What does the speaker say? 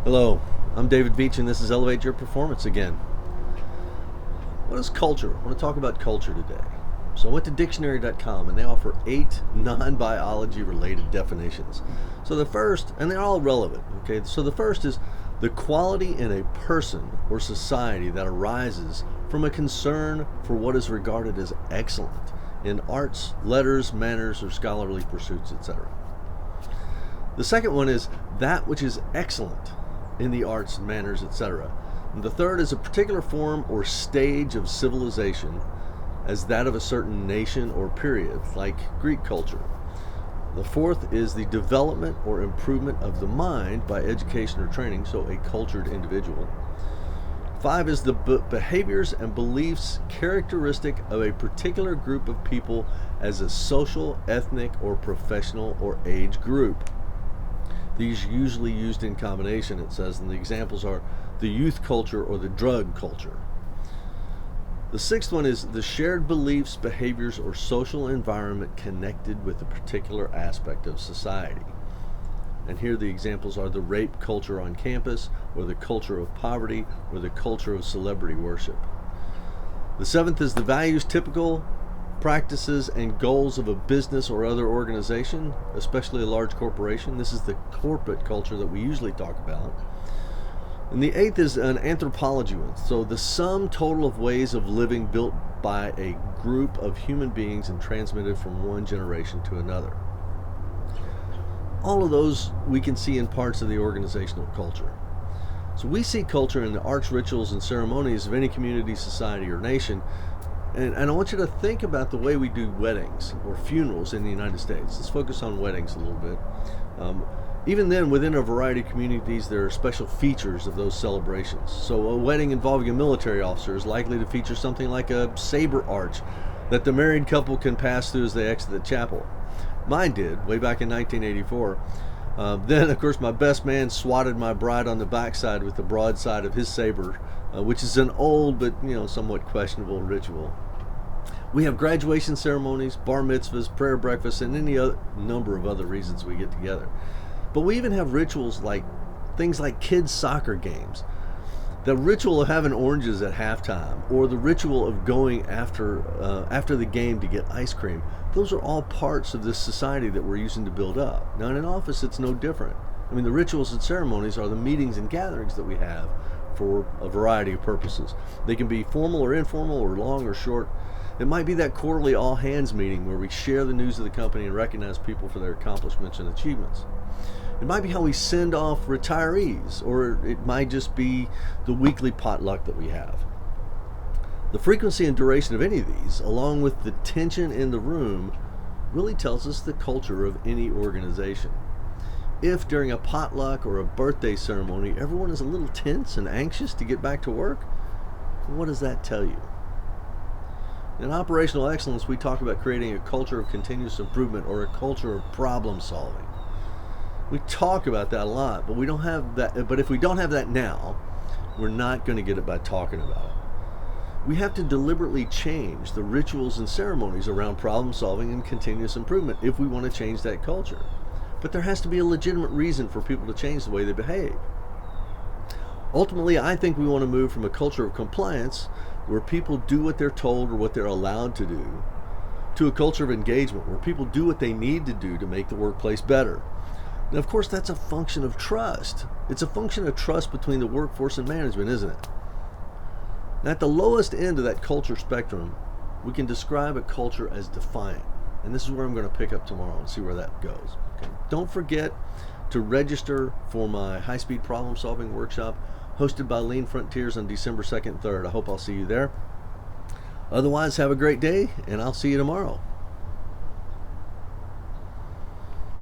Hello, I'm David Veech, and this is Elevate Your Performance again. What is culture? I want to talk about culture today. So I went to dictionary.com, and they offer 8 non-biology related definitions. So the first, and they're all relevant, okay? So the first is the quality in a person or society that arises from a concern for what is regarded as excellent in arts, letters, manners, or scholarly pursuits, etc. The second one is that which is excellent in the arts, manners, etc. And the third is a particular form or stage of civilization as that of a certain nation or period, like Greek culture. The fourth is the development or improvement of the mind by education or training, so a cultured individual. 5 is the behaviors and beliefs characteristic of a particular group of people as a social, ethnic, or professional or age group. These usually used in combination, it says, and the examples are the youth culture or the drug culture. The 6th one is the shared beliefs, behaviors, or social environment connected with a particular aspect of society. And here the examples are the rape culture on campus, or the culture of poverty, or the culture of celebrity worship. The 7th is the values, typical practices, and goals of a business or other organization, especially a large corporation. This is the corporate culture that we usually talk about. And the 8th is an anthropology one. So the sum total of ways of living built by a group of human beings and transmitted from one generation to another. All of those we can see in parts of the organizational culture. So we see culture in the arts, rituals, and ceremonies of any community, society, or nation. And I want you to think about the way we do weddings or funerals in the United States. Let's focus on weddings a little bit. Even then, within a variety of communities, there are special features of those celebrations. So a wedding involving a military officer is likely to feature something like a saber arch that the married couple can pass through as they exit the chapel. Mine did, way back in 1984. Then, of course, my best man swatted my bride on the backside with the broadside of his saber, which is an old but somewhat questionable ritual. We have graduation ceremonies, bar mitzvahs, prayer breakfasts, and any other number of other reasons we get together. But we even have rituals like things like kids' soccer games, the ritual of having oranges at halftime, or the ritual of going after the game to get ice cream. Those are all parts of this society that we're using to build up. Now in an office, it's no different. I mean, the rituals and ceremonies are the meetings and gatherings that we have for a variety of purposes. They can be formal or informal, or long or short. It might be that quarterly all-hands meeting where we share the news of the company and recognize people for their accomplishments and achievements. It might be how we send off retirees, or it might just be the weekly potluck that we have. The frequency and duration of any of these, along with the tension in the room, really tells us the culture of any organization. If during a potluck or a birthday ceremony, everyone is a little tense and anxious to get back to work, what does that tell you? In operational excellence, we talk about creating a culture of continuous improvement or a culture of problem solving. We talk about that a lot, but we don't have that. But if we don't have that now, we're not going to get it by talking about it. We have to deliberately change the rituals and ceremonies around problem solving and continuous improvement if we want to change that culture. But there has to be a legitimate reason for people to change the way they behave. Ultimately, I think we want to move from a culture of compliance, where people do what they're told or what they're allowed to do, to a culture of engagement, where people do what they need to do to make the workplace better. Now, of course, that's a function of trust. It's a function of trust between the workforce and management, isn't it? Now, at the lowest end of that culture spectrum, we can describe a culture as defiant. And this is where I'm going to pick up tomorrow and see where that goes. Okay. Don't forget to register for my high-speed problem-solving workshop hosted by Lean Frontiers on December 2nd and 3rd. I hope I'll see you there. Otherwise, have a great day, and I'll see you tomorrow.